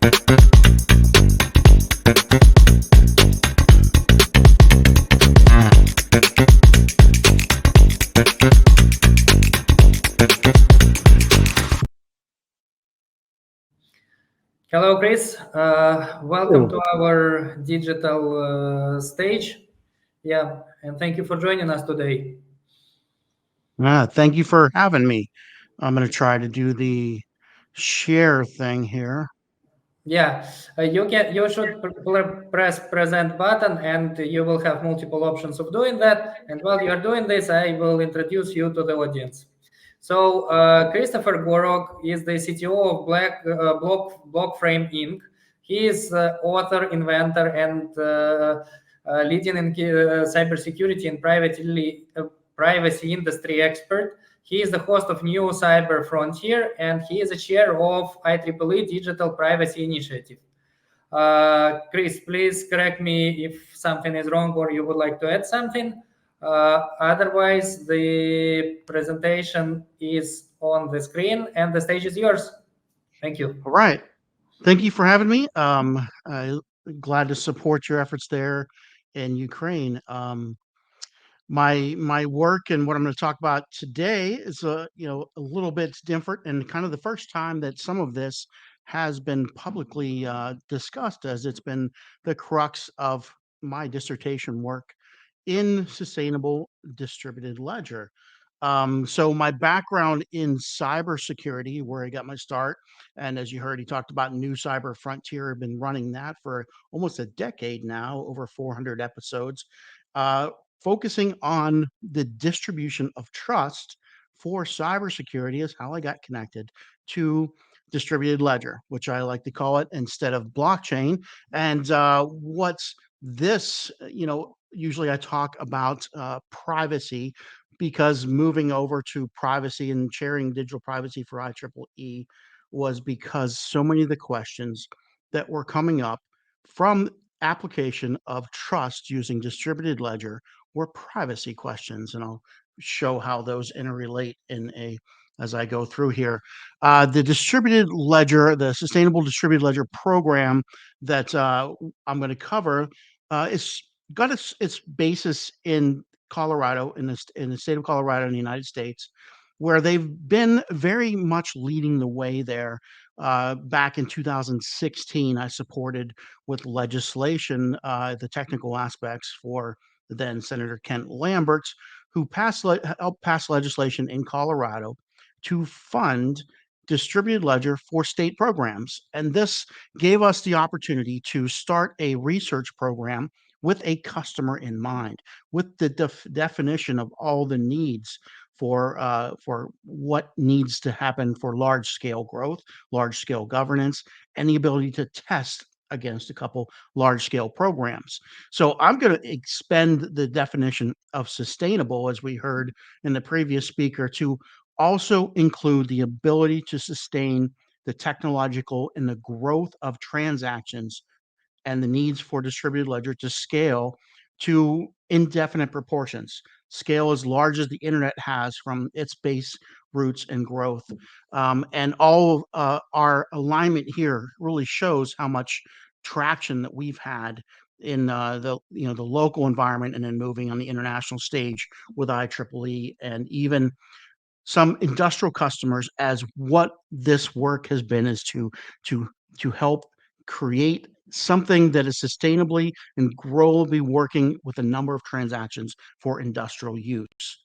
Hello, Chris. Welcome Oh, to our digital stage. Yeah, and thank you for joining us today. thank you for having me. I'm going to try to do the share thing here. Yeah, you should press present button, and you will have multiple options of doing that. And while you are doing this, I will introduce you to the audience. So Christopher Gorog is the CTO of Blockframe Inc. He is author, inventor, and leading in cybersecurity and privacy industry expert. He is the host of New Cyber Frontier, and he is the chair of IEEE Digital Privacy Initiative. Chris, please correct me if something is wrong or you would like to add something. Otherwise, the presentation is on the screen and the stage is yours. Thank you. All right. Thank you for having me. I'm glad to support your efforts there in Ukraine. My work and what I'm going to talk about today is a little bit different and kind of the first time that some of this has been publicly discussed, as it's been the crux of my dissertation work in sustainable distributed ledger. So my background in cybersecurity, where I got my start, and as you heard, he talked about New Cyber Frontier. I've been running that for almost a decade now, over 400 episodes, uh, focusing on the distribution of trust for cybersecurity is how I got connected to distributed ledger, which I like to call it instead of blockchain. And what's this, usually I talk about privacy because moving over to privacy and sharing digital privacy for IEEE was because so many of the questions that were coming up from application of trust using distributed ledger were privacy questions, and I'll show how those interrelate in a as I go through here. The distributed ledger, the sustainable distributed ledger program that I'm going to cover is got its basis in Colorado, in the state of Colorado in the United States, where they've been very much leading the way there. Back in 2016, I supported with legislation the technical aspects for then Senator Kent Lambert, who helped pass legislation in Colorado to fund distributed ledger for state programs. And this gave us the opportunity to start a research program with a customer in mind, with the definition of all the needs for what needs to happen for large scale growth, large scale governance, and the ability to test against a couple large scale programs. So I'm going to expand the definition of sustainable, as we heard in the previous speaker, to also include the ability to sustain the technological and the growth of transactions and the needs for distributed ledger to scale to indefinite proportions, scale as large as the internet has from its base roots and growth. And all of our alignment here really shows how much traction that we've had in the local environment, and then moving on the international stage with IEEE and even some industrial customers, as what this work has been is to to help create something that is sustainably and growably working with a number of transactions for industrial use.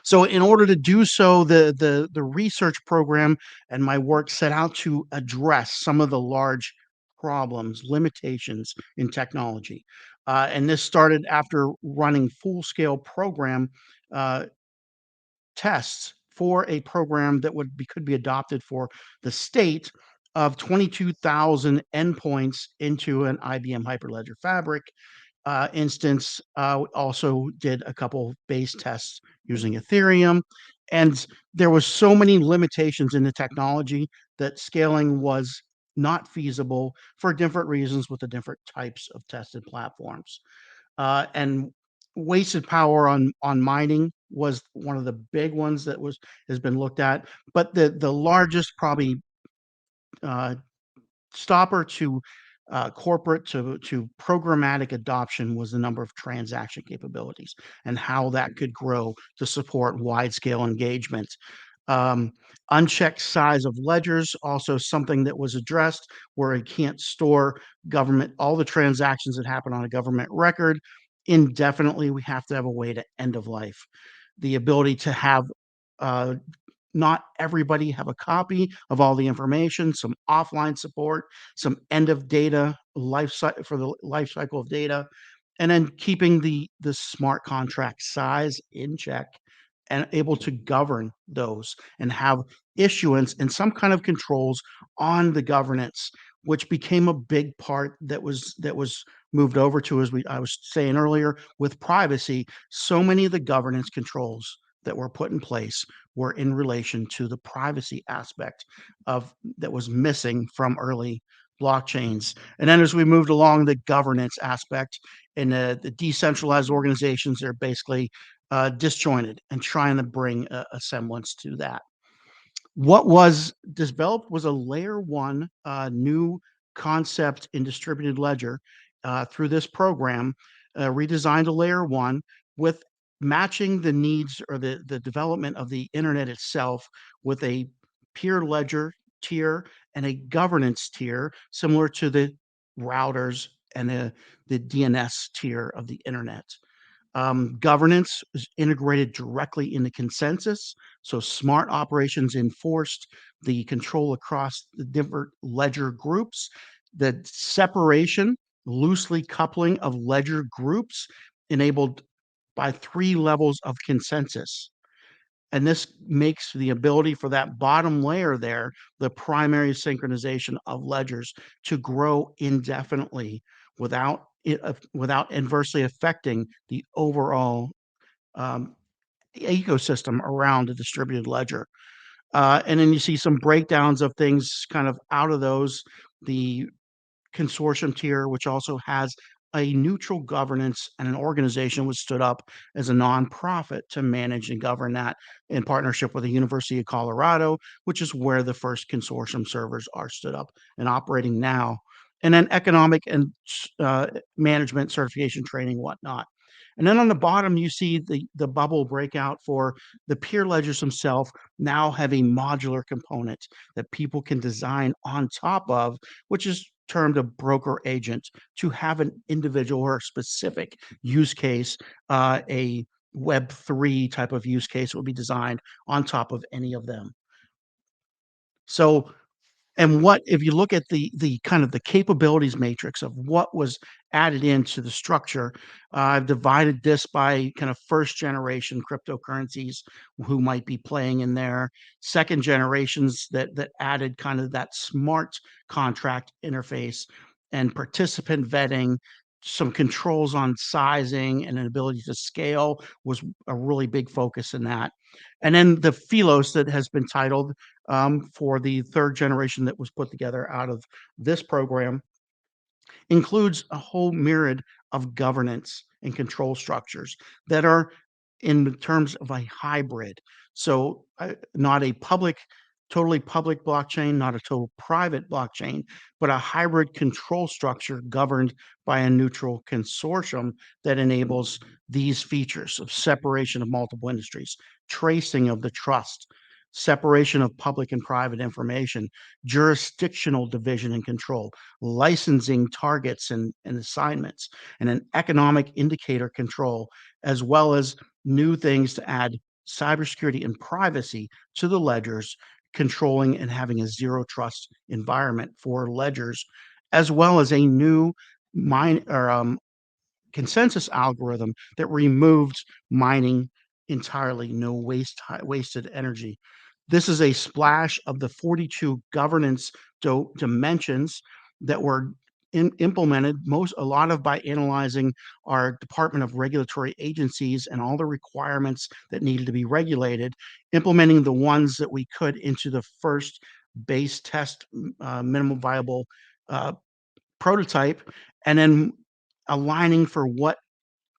So in order to do so, the research program and my work set out to address some of the large problems, limitations in technology. And this started after running full-scale program uh, tests for a program that could be adopted for the state of 22,000 endpoints into an IBM Hyperledger Fabric instance. Also did a couple base tests using Ethereum, and there was so many limitations in the technology that scaling was not feasible for different reasons with the different types of tested platforms. And wasted power on mining was one of the big ones that has been looked at. But the largest probably uh, stopper to corporate to programmatic adoption was the number of transaction capabilities and how that could grow to support wide scale engagement. Um, Unchecked size of ledgers, also something that was addressed, where it can't store government, all the transactions that happen on a government record indefinitely. We have to have a way to end of life. The ability to have uh, not everybody have a copy of all the information, some offline support, some end of data life cycle for the life cycle of data, and then keeping the smart contract size in check and able to govern those and have issuance and some kind of controls on the governance, which became a big part that was moved over to, as I was saying earlier, with privacy. So many of the governance controls that were put in place were in relation to the privacy aspect of that was missing from early blockchains. And then as we moved along, the governance aspect and the decentralized organizations, they're basically disjointed and trying to bring a semblance to that. What was developed was a layer one new concept in distributed ledger through this program, redesigned a layer one with matching the needs or the development of the internet itself with a peer ledger tier and a governance tier similar to the routers and the DNS tier of the internet. Governance is integrated directly into consensus, so smart operations enforced the control across the different ledger groups. The separation, loosely coupling of ledger groups enabled by 3 levels of consensus. And this makes the ability for that bottom layer there, the primary synchronization of ledgers, to grow indefinitely without without adversely affecting the overall um, ecosystem around a distributed ledger. And then you see some breakdowns of things kind of out of those. The consortium tier, which also has a neutral governance, and an organization was stood up as a nonprofit to manage and govern that in partnership with the University of Colorado, which is where the first consortium servers are stood up and operating now. And then economic and management certification training, whatnot. And then on the bottom, you see the bubble breakout for the peer ledgers themselves now have a modular component that people can design on top of, which is termed a broker agent, to have an individual or specific use case, a Web3 type of use case will be designed on top of any of them. So and what if you look at the kind of the capabilities matrix of what was added into the structure, I've divided this by kind of first generation cryptocurrencies who might be playing in there, second generations that added kind of that smart contract interface and participant vetting, some controls on sizing and an ability to scale was a really big focus in that. And then the Philos that has been titled for the third generation that was put together out of this program includes a whole myriad of governance and control structures that are in terms of a hybrid. So, not a totally public blockchain, not a total private blockchain, but a hybrid control structure governed by a neutral consortium that enables these features of separation of multiple industries, tracing of the trust, separation of public and private information, jurisdictional division and control, licensing targets and assignments, and an economic indicator control, as well as new things to add cybersecurity and privacy to the ledgers, controlling and having a zero trust environment for ledgers, as well as a new mine or consensus algorithm that removed mining entirely, no wasted energy. This is a splash of the 42 governance dimensions that were implemented, a lot of by analyzing our Department of Regulatory agencies and all the requirements that needed to be regulated, implementing the ones that we could into the first base test minimum viable uh, prototype, and then aligning for what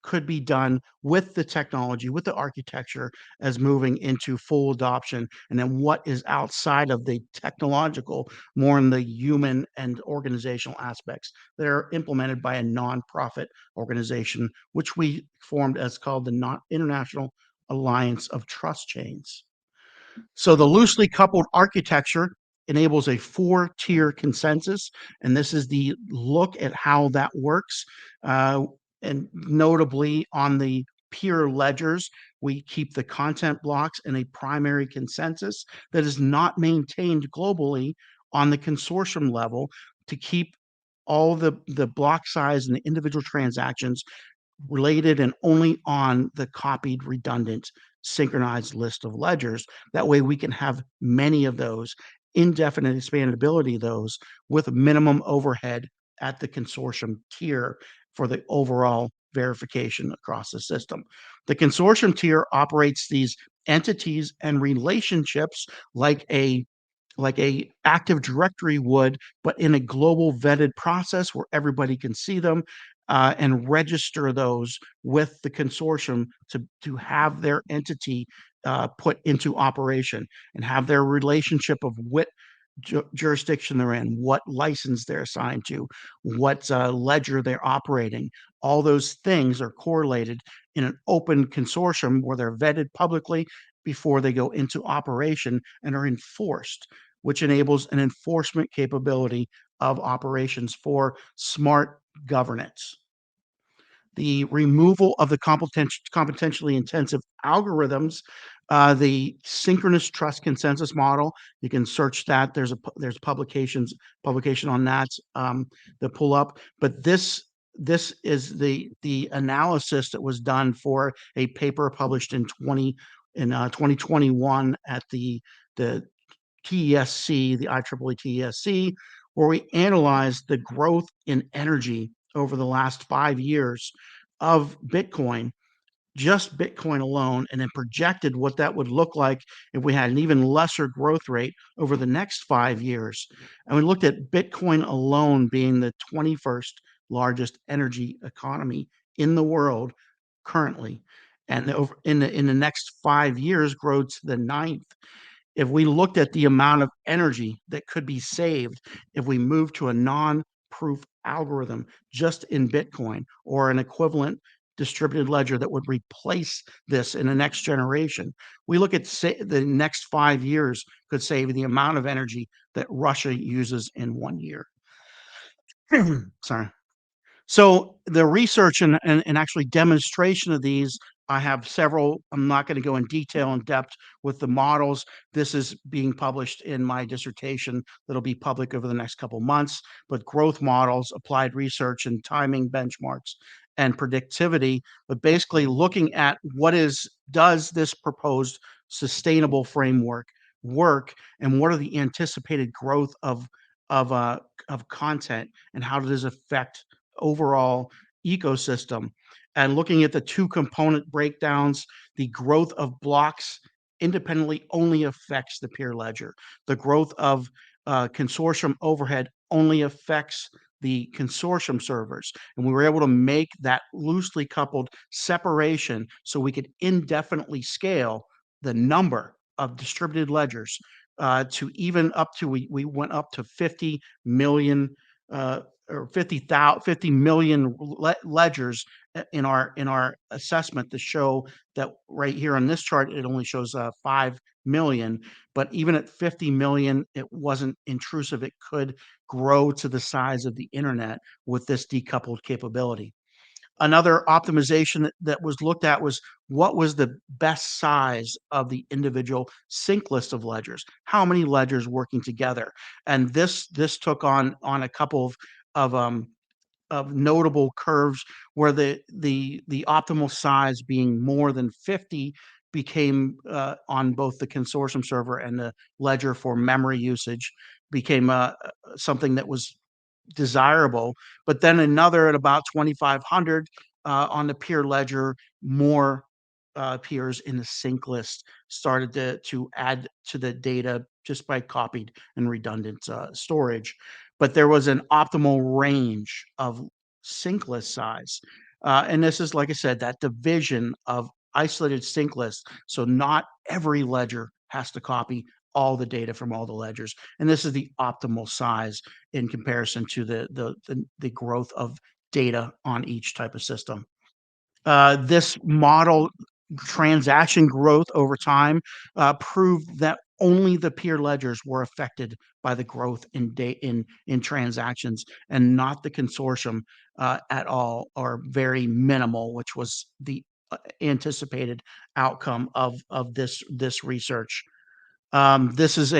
could be done with the technology, with the architecture as moving into full adoption, and then what is outside of the technological, more in the human and organizational aspects that are implemented by a nonprofit organization, which we formed as called the International Alliance of Trust Chains. So the loosely coupled architecture enables a four-tier consensus, and this is the look at how that works. Uh, and notably on the peer ledgers, we keep the content blocks in a primary consensus that is not maintained globally on the consortium level to keep all the block size and the individual transactions related and only on the copied redundant synchronized list of ledgers. That way we can have many of those, indefinite expandability of those, with minimum overhead at the consortium tier for the overall verification across the system. The consortium tier operates these entities and relationships like a Active Directory would, but in a global vetted process where everybody can see them, and register those with the consortium to have their entity put into operation and have their relationship of what jurisdiction they're in, what license they're assigned to, what ledger they're operating. All those things are correlated in an open consortium where they're vetted publicly before they go into operation and are enforced, which enables an enforcement capability of operations for smart governance. The removal of the computationally intensive algorithms, the synchronous trust consensus model. You can search that. There's publication on that that pull up. But this is the analysis that was done for a paper published in 2021 at the TESC, the IEEE TESC, where we analyzed the growth in energy over the last 5 years of Bitcoin, just Bitcoin alone, and then projected what that would look like if we had an even lesser growth rate over the next 5 years. And we looked at Bitcoin alone being the 21st largest energy economy in the world currently, and in the next 5 years grow to the ninth. If we looked at the amount of energy that could be saved if we move to a non-proof algorithm just in Bitcoin or an equivalent distributed ledger that would replace this in the next generation, we look at the next 5 years could save the amount of energy that Russia uses in 1 year. Sorry. So the research and actually demonstration of these, I have several. I'm not going to go in detail and depth with the models. This is being published in my dissertation that'll be public over the next couple months. But growth models, applied research, and timing benchmarks and predictivity, but basically looking at does this proposed sustainable framework work, and what are the anticipated growth of content, and how does it affect overall ecosystem, and looking at the two component breakdowns. The growth of blocks independently only affects the peer ledger. The growth of consortium overhead only affects the consortium servers. And we were able to make that loosely coupled separation so we could indefinitely scale the number of distributed ledgers to even up to, we went up to 50 million or 50 million ledgers in our assessment to show that right here on this chart, it only shows 5 million, but even at 50 million, it wasn't intrusive. It could grow to the size of the internet with this decoupled capability. Another optimization that was looked at was what was the best size of the individual sync list of ledgers, how many ledgers working together. And this took on a couple of notable curves where the optimal size being more than 50 became on both the consortium server and the ledger for memory usage became something that was desirable. But then another at about 2,500 on the peer ledger, more peers in the sync list started to add to the data just by copied and redundant storage. But there was an optimal range of sync list size. And this is, like I said, that division of isolated sync lists. So not every ledger has to copy all the data from all the ledgers. And this is the optimal size in comparison to the growth of data on each type of system. This model transaction growth over time proved that only the peer ledgers were affected by the growth in transactions, and not the consortium at all, or very minimal, which was the anticipated outcome of this research. This is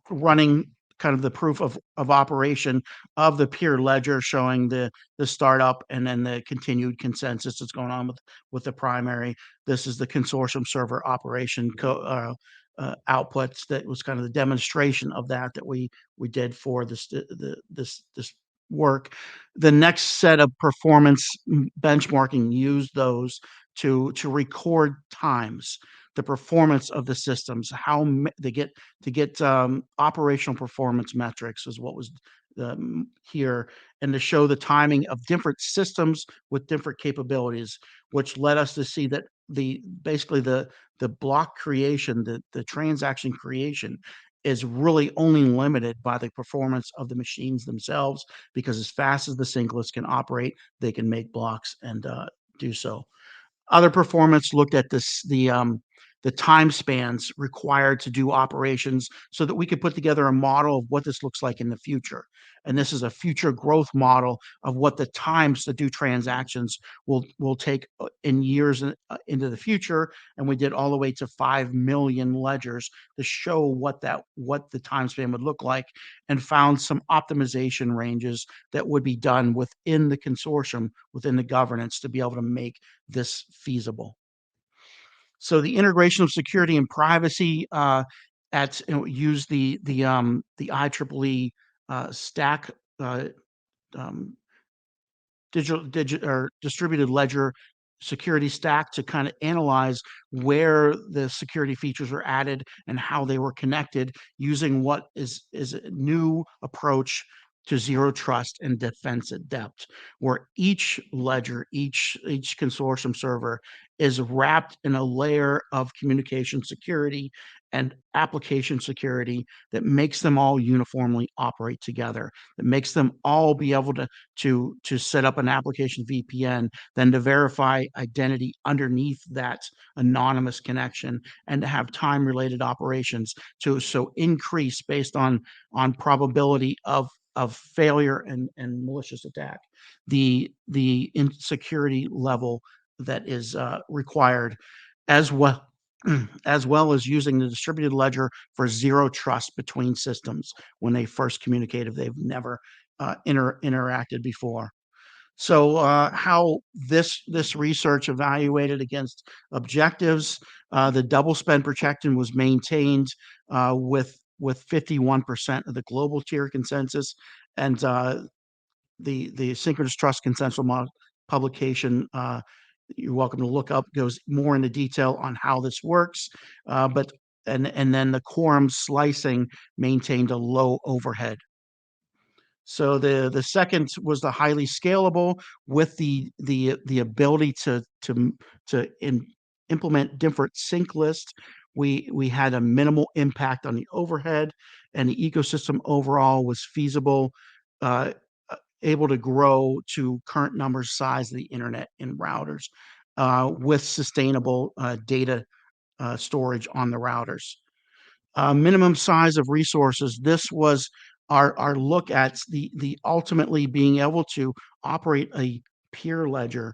running kind of the proof of operation of the peer ledger, showing the startup and then the continued consensus that's going on with the primary. This is the consortium server operation outputs. That was kind of the demonstration of that we did for this work. The next set of performance benchmarking used those to record times, the performance of the systems, how they get to get operational performance metrics is what was here, and to show the timing of different systems with different capabilities, which led us to see that basically the block creation, the transaction creation, is really only limited by the performance of the machines themselves, because as fast as the sync list can operate, they can make blocks and do so. Other performance looked at the time spans required to do operations, so that we could put together a model of what this looks like in the future. And this is a future growth model of what the times to do transactions will take in years into the future. And we did all the way to 5 million ledgers to show what the time span would look like, and found some optimization ranges that would be done within the consortium, within the governance, to be able to make this feasible. So the integration of security and privacy use the IEEE stack um, digital or distributed ledger security stack, to kind of analyze where the security features are added and how they were connected, using what is a new approach to zero trust and defense at depth, where each ledger, each consortium server is wrapped in a layer of communication security and application security that makes them all uniformly operate together, that makes them all be able to set up an application VPN, then to verify identity underneath that anonymous connection, and to have time-related operations to increase based on probability of failure and malicious attack, the insecurity level that is required, as well as using the distributed ledger for zero trust between systems when they first communicate if they've never interacted before. So how this research evaluated against objectives, the double spend protection was maintained with 51% of the global tier consensus, and the synchronous trust consensus model publication, you're welcome to look up, goes more into detail on how this works, but and then the quorum slicing maintained a low overhead. So the second was the highly scalable, with the ability to implement different sync lists. We had a minimal impact on the overhead, and the ecosystem overall was feasible, uh, able to grow to current numbers size of the internet in routers, with sustainable data storage on the routers. Minimum size of resources. This was our look at the ultimately being able to operate a peer ledger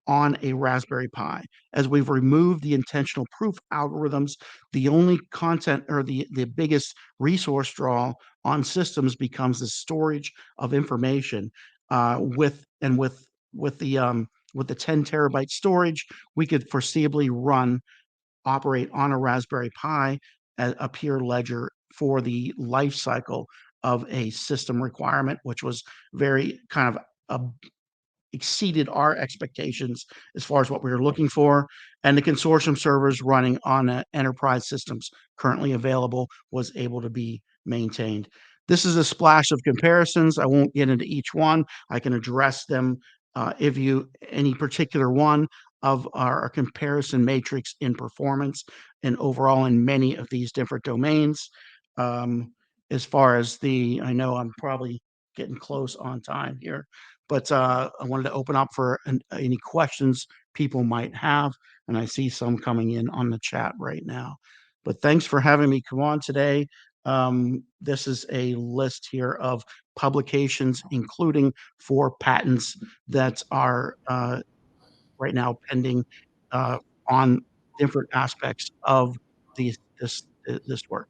on a Raspberry Pi. As we've removed the intentional proof algorithms, the only content, or the biggest resource draw on systems, becomes the storage of information. With the 10 terabyte storage, we could foreseeably operate on a Raspberry Pi a peer ledger for the life cycle of a system requirement, which was very kind of exceeded our expectations as far as what we were looking for. And the consortium servers running on enterprise systems currently available was able to be maintained. This is a splash of comparisons. I won't get into each one. I can address them if you any particular one of our comparison matrix in performance and overall in many of these different domains. As far as I know I'm probably getting close on time here, but I wanted to open up for any questions people might have, and I see some coming in on the chat right now. But thanks for having me come on today. This is a list here of publications, including 4 patents that are right now pending on different aspects of this work.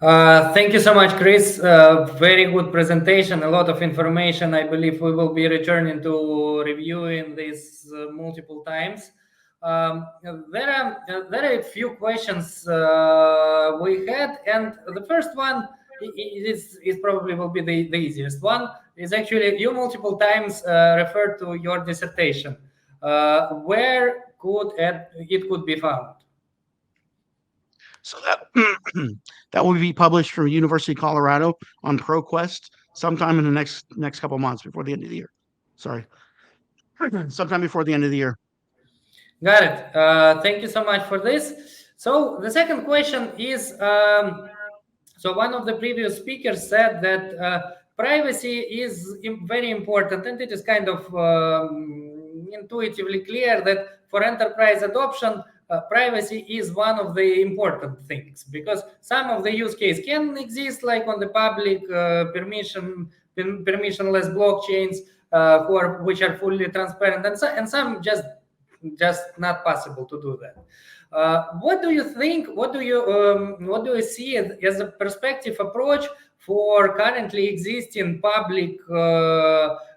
Thank you so much, Chris. Very good presentation, a lot of information. I believe we will be returning to reviewing this multiple times. There are a few questions we had, and the first one is probably will be the easiest one. Is actually you multiple times referred to your dissertation. Where it could be found? So that that will be published from University of Colorado on ProQuest sometime in the next couple months before the end of the year. Sorry, sometime before the end of the year. Got it. Thank you so much for this. So the second question is, so one of the previous speakers said that privacy is very important, and it is kind of intuitively clear that for enterprise adoption, privacy is one of the important things, because some of the use case can exist like on the public permissionless blockchains which are fully transparent, and some just not possible to do that. What do you think? What do you see as a perspective approach for currently existing public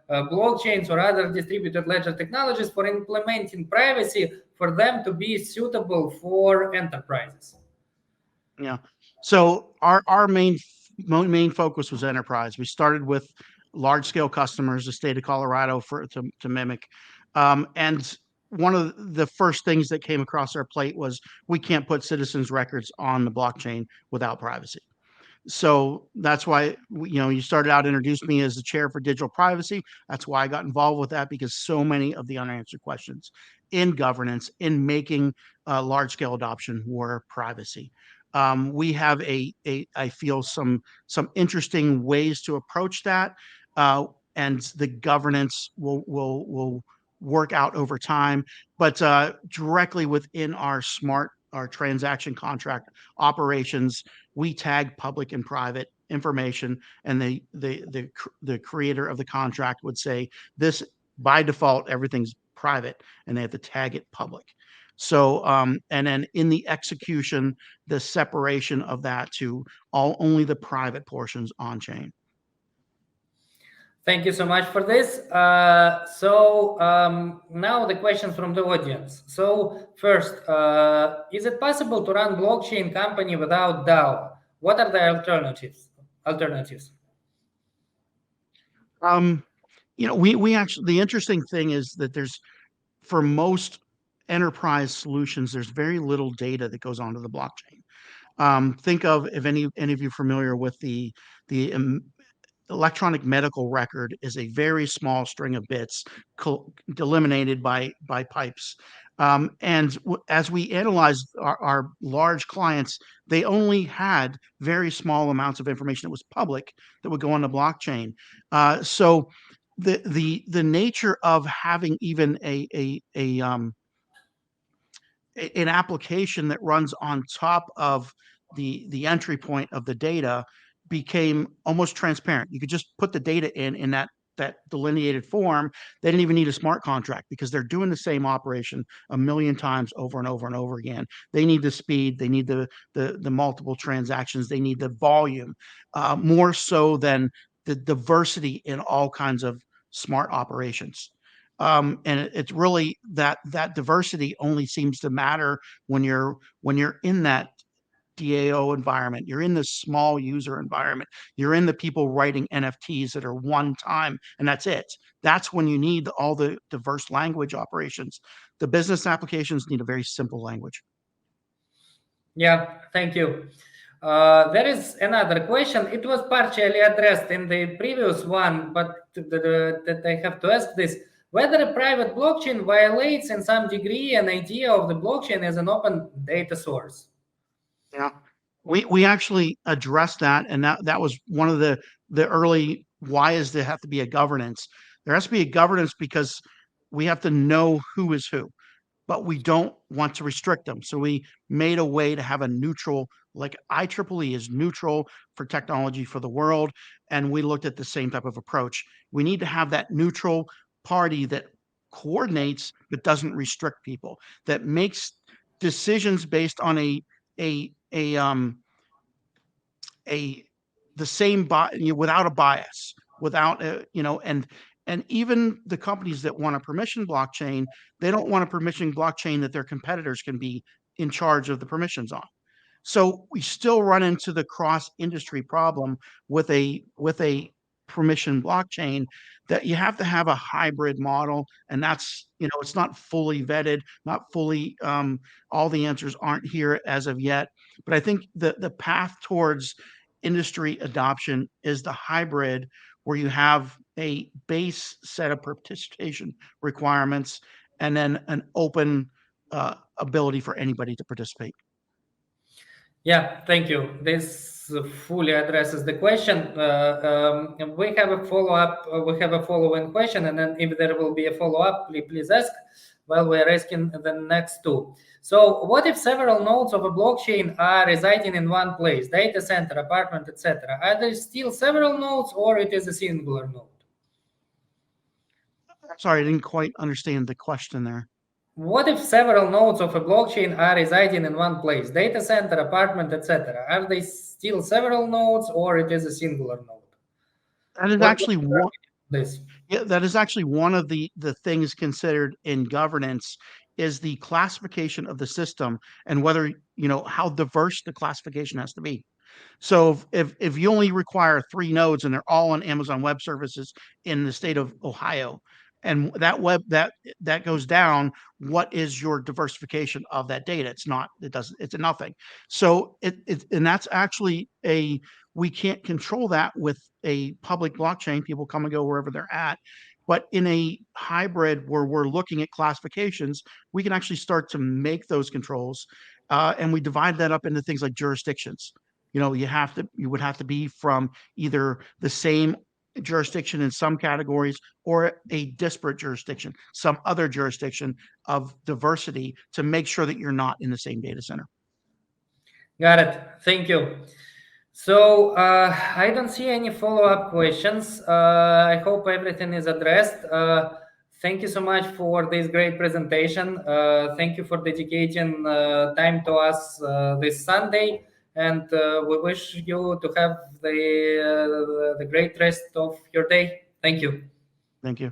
blockchains or other distributed ledger technologies for implementing privacy for them to be suitable for enterprises? Yeah. So our main focus was enterprise. We started with large scale customers, the state of Colorado to mimic, and one of the first things that came across our plate was we can't put citizens' records on the blockchain without privacy. So that's why you started out introduced me as the chair for digital privacy. That's why I got involved with that, because so many of the unanswered questions in governance, in making large scale adoption, were privacy. We have I feel some interesting ways to approach that, and the governance will work out over time. But directly within our transaction contract operations, we tag public and private information, and the creator of the contract would say this by default everything's private, and they have to tag it public. So and then in the execution, the separation of that to only the private portions on chain. Thank you so much for this. Now the questions from the audience. So first, is it possible to run blockchain company without DAO? What are the alternatives? We actually, the interesting thing is that for most enterprise solutions, there's very little data that goes onto the blockchain. Think of, if any of you familiar with the electronic medical record, is a very small string of bits delimited by pipes. And as we analyzed our large clients, they only had very small amounts of information that was public that would go on the blockchain. So the nature of having even an application that runs on top of the entry point of the data became almost transparent. You could just put the data in that delineated form. They didn't even need a smart contract, because they're doing the same operation a million times over and over and over again. They need the speed, they need the multiple transactions, they need the volume, more so than the diversity in all kinds of smart operations. And it's really that diversity only seems to matter when you're in that DAO environment, you're in the small user environment, you're in the people writing NFTs that are one time, and that's it. That's when you need all the diverse language operations. The business applications need a very simple language. Yeah, thank you. There is another question. It was partially addressed in the previous one, but that I have to ask this: whether a private blockchain violates in some degree an idea of the blockchain as an open data source. Yeah, we actually addressed that, and that was one of the early why is there have to be a governance? There has to be a governance because we have to know who is who, but we don't want to restrict them. So we made a way to have a neutral, like IEEE is neutral for technology for the world, and we looked at the same type of approach. We need to have that neutral party that coordinates but doesn't restrict people, that makes decisions based on a the same without a bias, without and even the companies that want a permission blockchain, they don't want a permission blockchain that their competitors can be in charge of the permissions on. So we still run into the cross industry problem with a permission blockchain, that you have to have a hybrid model, and that's, it's not fully vetted, not fully all the answers aren't here as of yet. But I think the path towards industry adoption is the hybrid, where you have a base set of participation requirements and then an open ability for anybody to participate. Yeah, thank you. This fully addresses the question. We have a follow-up. We have a following question, and then if there will be a follow-up, please ask while we're asking the next two. So, what if several nodes of a blockchain are residing in one place, data center, apartment, etc.? Are there still several nodes, or it is a singular node? Sorry, I didn't quite understand the question there. What if several nodes of a blockchain are residing in one place, data center, apartment, etc.? Are they still several nodes, or it is a singular node? That is actually one. This. Yeah, that is actually one of the things considered in governance, is the classification of the system, and whether, how diverse the classification has to be. So if you only require 3 nodes and they're all on Amazon Web Services in the state of Ohio, and that goes down, what is your diversification of that data? It's a nothing. So and that's actually we can't control that with a public blockchain. People come and go wherever they're at. But in a hybrid where we're looking at classifications, we can actually start to make those controls, and we divide that up into things like jurisdictions. You would have to be from either the same jurisdiction in some categories, or a disparate jurisdiction, some other jurisdiction of diversity, to make sure that you're not in the same data center. Got it. Thank you. So I don't see any follow-up questions. I hope everything is addressed. Thank you so much for this great presentation. Thank you for dedicating time to us this Sunday. And we wish you to have the great rest of your day. Thank you. Thank you.